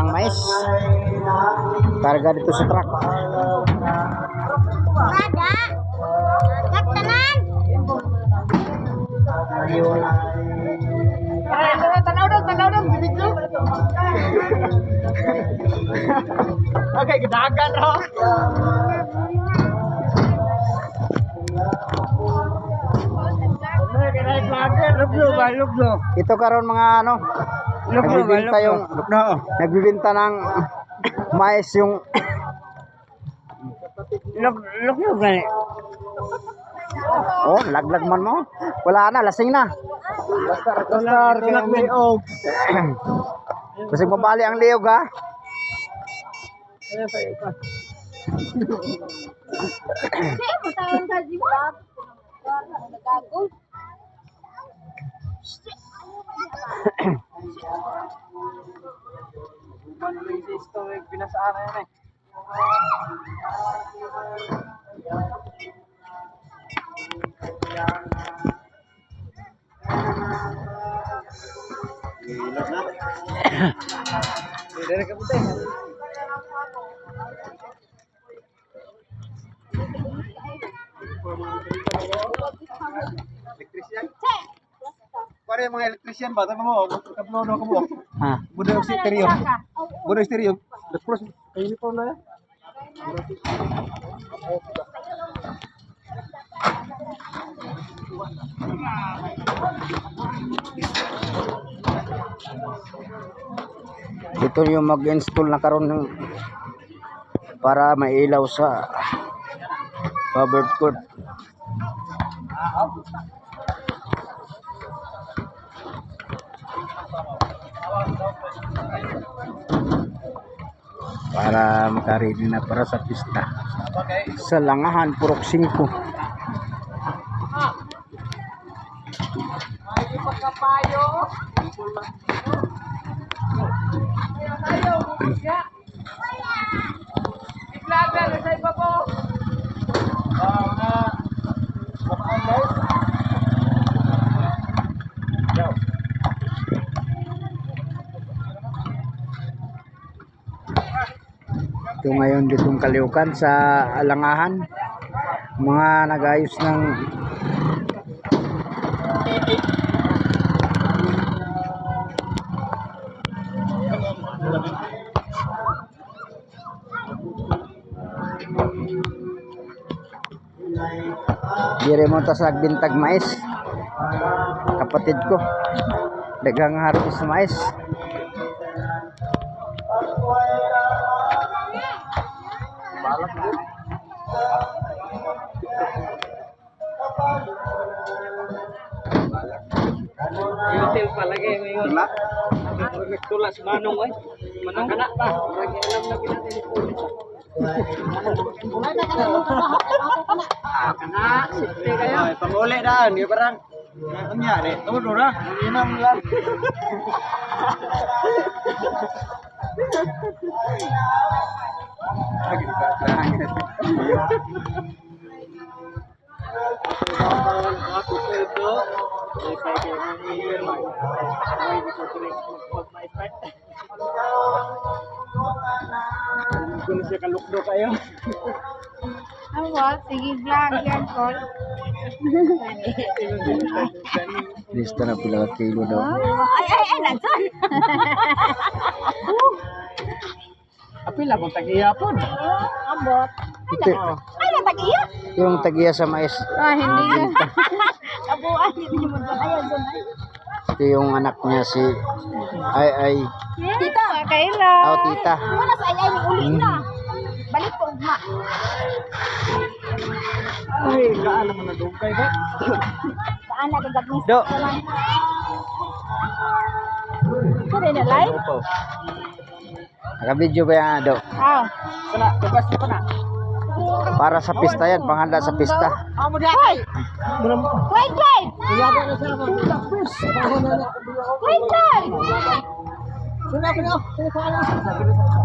ng mais. Karga dito sa truck. Ada. Kaktanan. Tanaw daw, bibiglo. Okay, kedagan ro. Ito karon mga ano, nagbibinta yung nagbibinta ng mais yung oh, laglag man mo. Wala na, lasing na. Kasi mabali ang liyog ha. Pare mga electrician ba tama mo? Kablono ko mo. Ha. Budak stereo. Budak stereo. Terus kayo ni na. Ito yung mag-install na karon ng para mailaw sa covered court. Para makarili na para sa pista. Sa Langahan, Purok 5. Ito ngayon ditong Kaliukan sa Langahan, mga nagayos ng dire mo ta sa bintag mais, kapatid ko dagang harvest mais. Hotel pa lagi ngayon. Nagtulak si Manong ay. Manong kana pa. Lagi alam na pinatin ni Pulis. Kana, sipte kayo. Ay, panguli na, di parang anya ni. Tudo ra. Inam lang. Kung siya kalukdo kayo. Sige vlog yan, Col. Lista na pila ka kilo daw. Ay, nanson. Apil akong tag-iyapon. Abot. Ito, Ay, natagiya. yung tagiya sa mais. Hindi ka. Kabuan, hindi mo ba ayaw doon. Ito yung anak niya si ay Tita, kaila. oh, tita. Wala sa ay ni uli na. Balik ko ugma. Ay, kaala mo na dugay ba? Saan na gagawin? Do. Kaya na live? Naka-video ba yan, Do? Kana, tugas ko na. Para sa pista yan, panghanda sa pista. Amo di ay. Wait, wait! Iyaba na sa mga. Wait, wait! Sina ko na.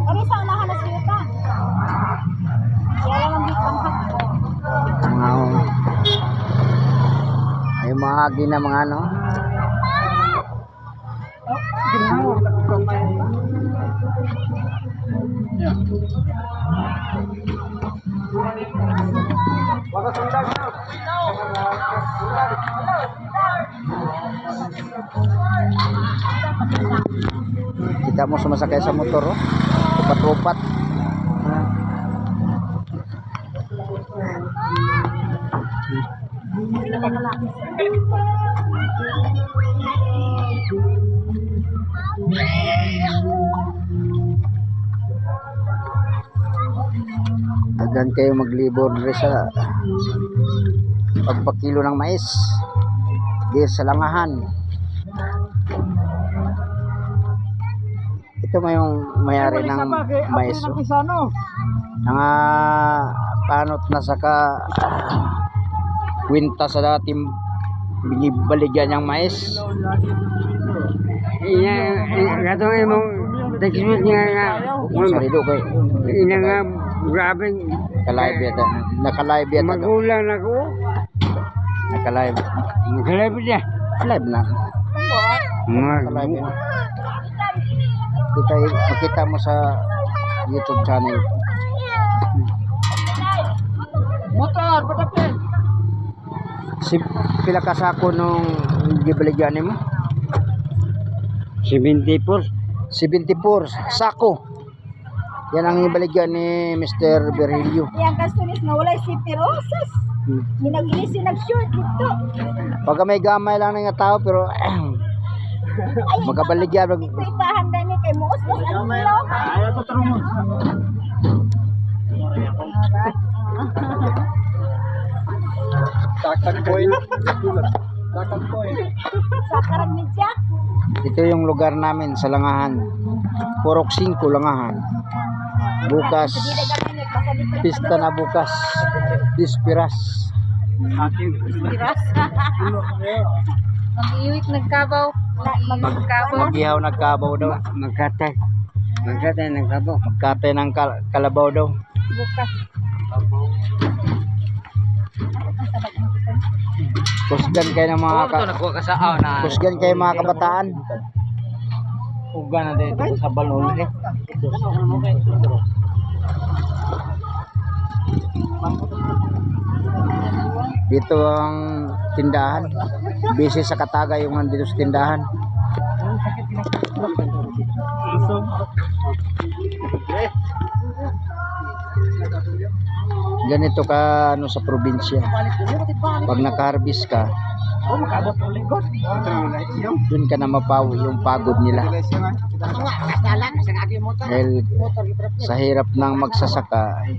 Kami sa unahan na siya pa. Kaya lang ang bitang Ay mga agi na mga ano. Kita mo sumasakay sa motor, oh. Upat-upat. Dagan kayo maglibor diri sa pagpakilo ng mais diri sa langahan. Ito may yung mayari ng mais, oh. Nga panot na saka kwinta sa dating binibaligyan niyang mais. Gatong imong teksmit nga Sarido kay ina nga grabe nakalive yata. Nakalive yata. magulang ako. Nakalive. Grabe niya. Live na. Nakalive na. Makita mo sa YouTube channel. Motor, patapin. Si pila ka sako nung gibaligyan nimo? 74. 74 sako. Yan ang ibaligyan ni Mr. Virgilio. Yang kasunis na walay si Pirosas. Ginagilisi nag-short dito. Pagka may gamay lang nga tao pero magabaligyan Ito ipahanda ni kay Moos. Ano mo? Ayaw ko tarungon. Takag point. Takag point. Sakarag ni Jack. ito yung lugar namin sa Langahan. Purok 5 Langahan. Bukas pista na bukas. Dispiras. Piras. Mag-iwik nagkabaw. Mag-ihaw nagkabaw daw. Magkatay. Magkatay ng kabo. Magkatay ng kalabaw daw. Bukas. Kusgan kayo ng mga nakuha ka sa na. kusgan kayo mga kabataan. Uga na dito sa balon eh. Dito ang tindahan. Busy sa Kataga yung nandito sa tindahan. Ganito ka ano sa probinsya. Pag naka-harvest ka, dun ka na mapawi yung pagod nila. Dahil sa hirap ng magsasaka,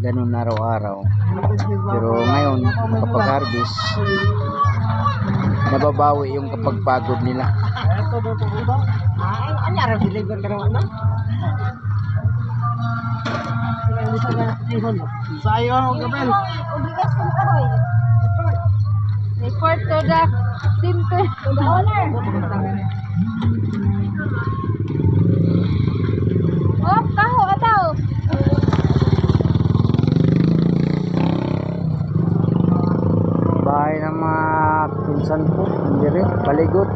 ganun araw-araw. Pero ngayon, kapag harvest, nababawi yung kapag pagod nila. Sayo ang gabel. Obligasyon ka hoy. Report to the tinte. To the owner. Oh, kaho ataw. Bahay ng mga pinsan ko, hindi rin, paligot.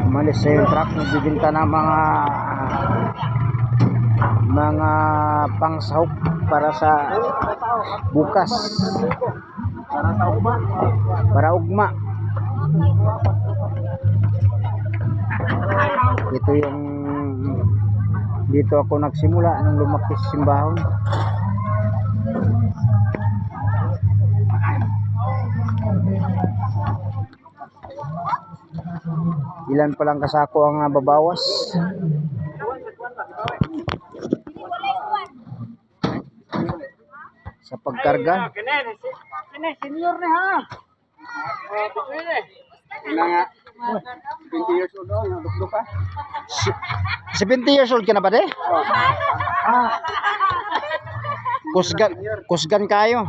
Umalis sa yung truck, nagbibinta ng mga pangsahok para sa bukas. Para ugma. Ito yung dito ako nagsimula nung lumaki sa simbahan. Ilan pa lang kasako ang babawas? Sa pagkarga. Kene senior ni ha. Mga 20 years old oh, dukduk pa. 70 years old ka na ba de? Kusgan kayo.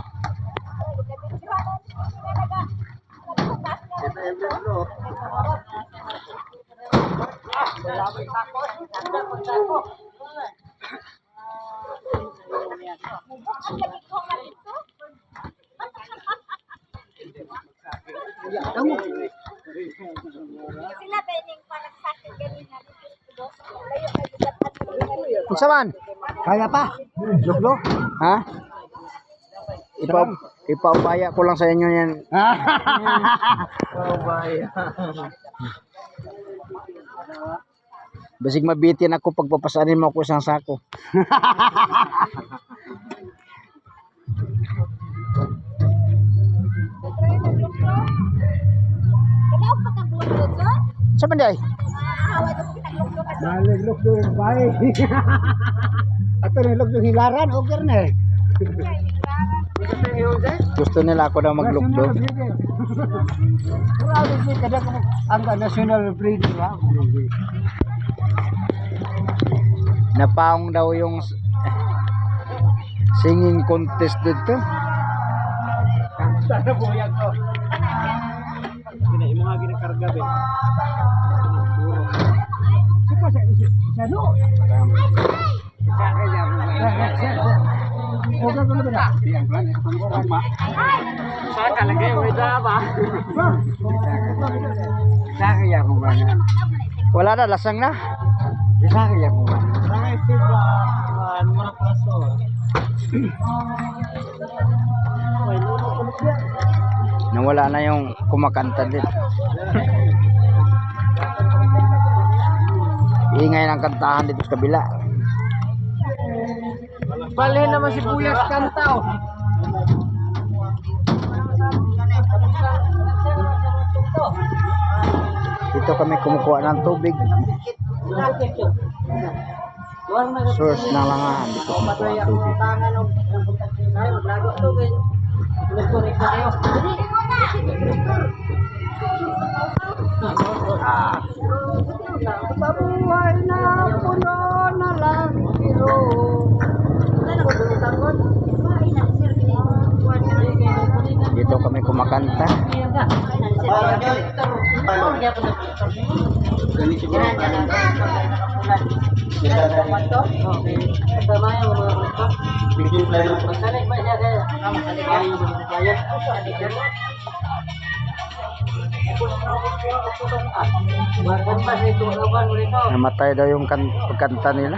Unsa man? Kaya pa. Luglo. Ha? Ipaubaya ko lang sa inyo yan. Basig mabitin ako pagpapasanin mo ako isang sako. Kadaw pa kagulod sa? Sa man day? Ahaway ko kitagluglo kasi. Luglo yung bahay. Ato na luglo hilaran. Okay na eh. Gusto nila ako daw maglugdo. Ang national breeding ha. Napaong daw yung singing contest dito. Sana buyag ko. Imo nga ginakarga be. Saka lagi may daba. Wala na, lasang na. Nawala na yung kumakanta din. Ingay ng kantahan dito sa kabila. Balhin naman si Buyas Kantaw. Dito kami kumukuha ng tubig. Source ng langahan. Dito kumukuha ng tubig. Mabuhay na puno na lang iro. Dito kami kumakanta. Namatay daw yung pagkanta nila.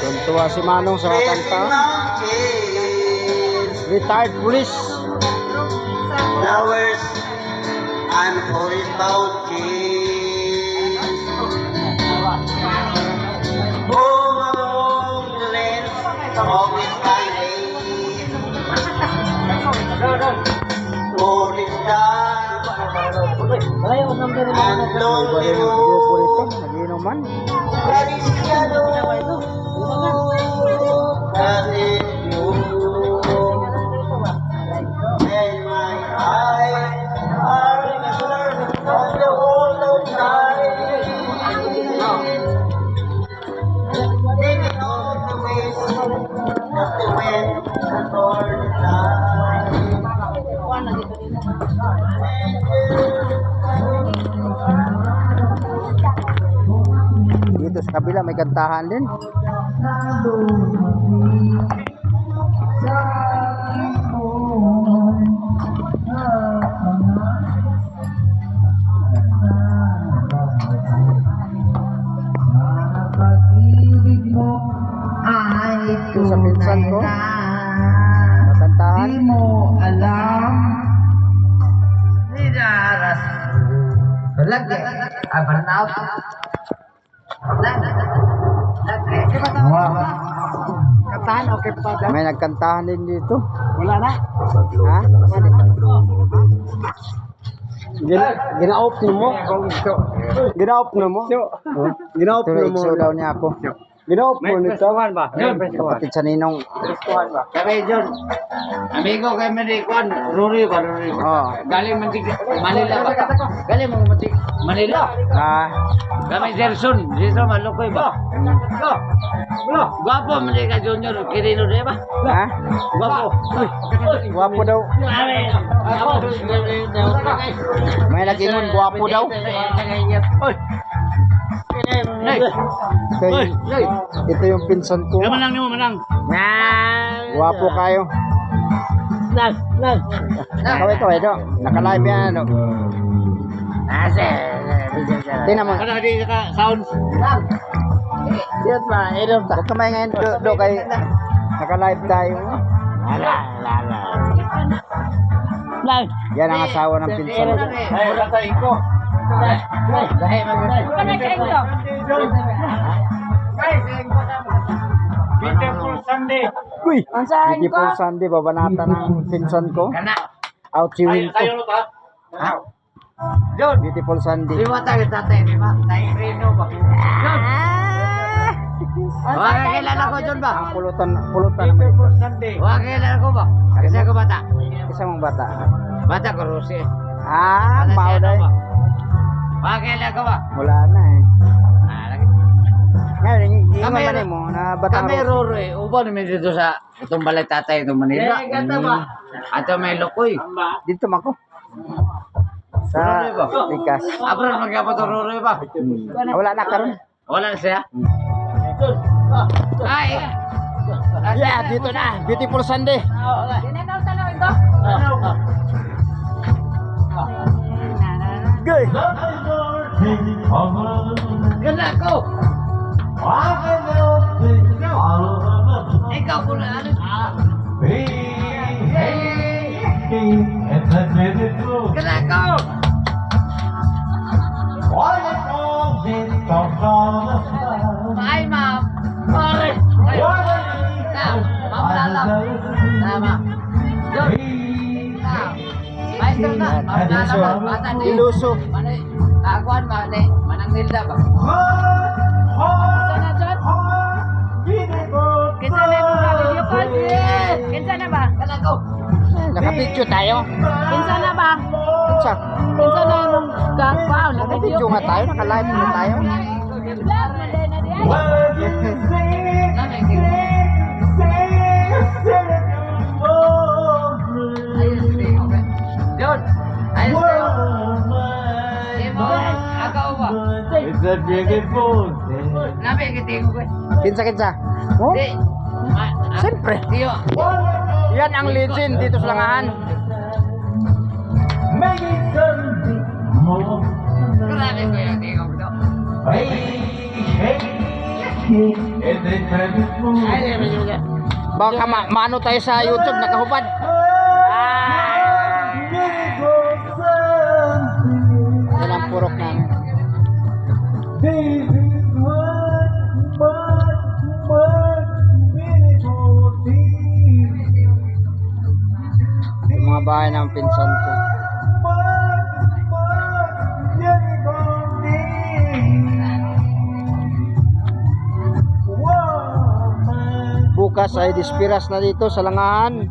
Tuntua si Manong sa kanta. Retired police. Flowers and forest mountains. Home along the lands of this highway. Morning star and lonely Grupo rito, road. nagiinuman. That is yellow as it goes. And my eyes are on the whole of time. Taking all the ways of the wind and for the time. Dito sa kabila may kantahan din. Ito sa pinsan ko. Makantahan. Kantahan, okay pa daw. May nagkantahan din dito. Wala na. Ha? Gina-off na mo. Gina-off na mo. Gina-off Pero na mo. ikso daw niya ako. Gina-off mo nito. ba? Kapatid sa ninong. Kami, John. Amigo kay Maricon. Ruri ba? Ruri ba? Oh. Galing Manila ba? Galing Manila. Ah, Kami Gerson. Gerson, malukoy ba? Guwapo, Manila Junior. Kirino na ba? ha? Guwapo. Guwapo daw. May nagingon, guwapo daw. Ito yung pinsan ko. Manang ni mo, manang. Guwapo kayo. Kaway kaway do. Naka-live yan ano. Tingnan mo. Kada di ka sound. Siyot ba? Huwag ka may ngayon do kay naka-live tayo. Yan ang asawa ng pinsan ko. Uy! Beautiful Sunday, babanata ng pinsan ko. Ouchiwin ko. John, Beautiful Sunday. di mo tayo tatay, di ba? Tayo Reno ba? John! Wag kilala ko, John ba? Ang pulutan naman ito. Wag kilala ko ba? Kasi ako bata. Isa mong bata. Bata ko, Rosie. Ah, mao dahil. Wag kilala ko ba? Wala na eh. Ah, lagi. Ngayon, hindi Kami- man mo na batang Kami Roro eh, uban namin dito sa itong balay tatay itong Manila. Ato may lokoy. Dito man ko. Sa Likas. Abra magkapa to Roro ba? Wala na karon. Wala na siya. Ay! Yeah, dito na. Beautiful Sunday. Gay. Ganda ko! Ikaw ko na ano? Ganda ko! Ay, ma'am! Ay! Ma'am lalam! Tama! John! Maestro na! Ma'am lalam! Bata ni... Iluso. Kaguan ba? Manang nilda ba? Sana, John? Kinsa na yung video call? Kinsa na ba? Ganda ko! Naka-video tayo. Kinsa na ba? Kinsa? Kinsa na yung wow, Naka-video nga tayo. Naka-live na tayo. Vlog na din na diyan. John! Ayos kayo! Agaw ba? It's a beautiful Nabi, kitingo ko eh. Kinsa. Oh? Di. Siyempre. Tiyo. Yan ang legend dito sa Langahan. Grabe ko yung tingog ko. Hey, it's incredible. Ay, di ba? Baka maano tayo sa YouTube. Nakahubad. Yan ang purok namin. This is much beautiful thing. Yung mga bahay ng pinsan ko. Bukas ay dispiras na dito sa Langahan.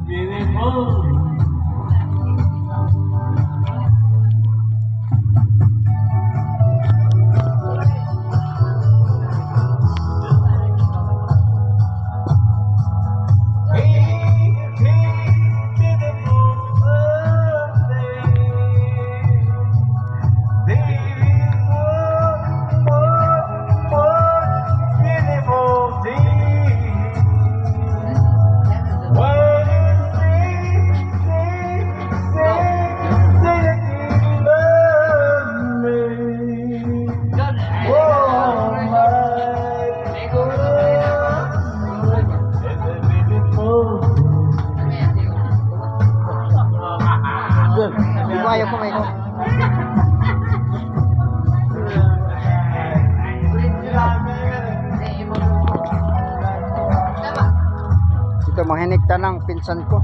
Ito, mahinikta ng pinsan ko.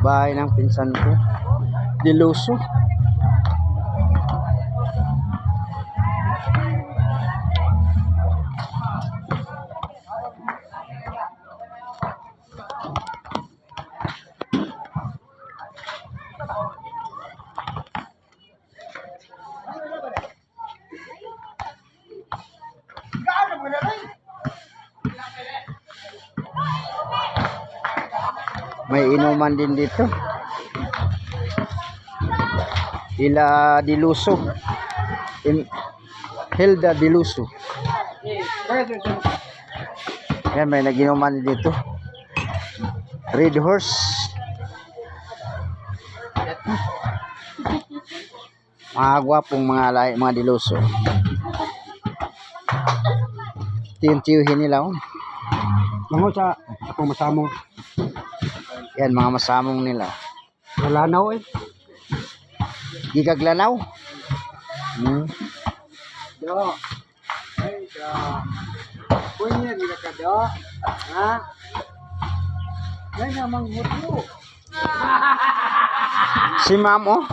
Bahay ng pinsan ko. Diluso. May inuman din dito. Ila Diluso. Hilda Diluso. Yan, may naginuman dito. Red Horse. Mga gwapong mga lahi, mga Diluso. Tiyun-tiyuhin nila. Oh. Mango sa akong masamong. Yan, mga masamong nila. Nalanaw eh. Gigaglanaw. Do. Ay, do. Punya di ka do. Ha? Yan namang muto. Si ma'am, oh.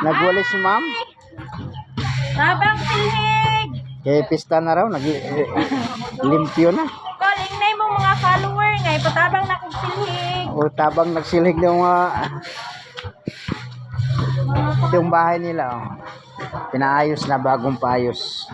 Nagwali si ma'am. Tabang silhig! Kaya pista na raw. Limpyo na. Calling na mo mga follower ngay patabang na kong silhig. O tabang nagsilig ng mga yung bahay nila. Oh. Pinaayos na, bagong paayos.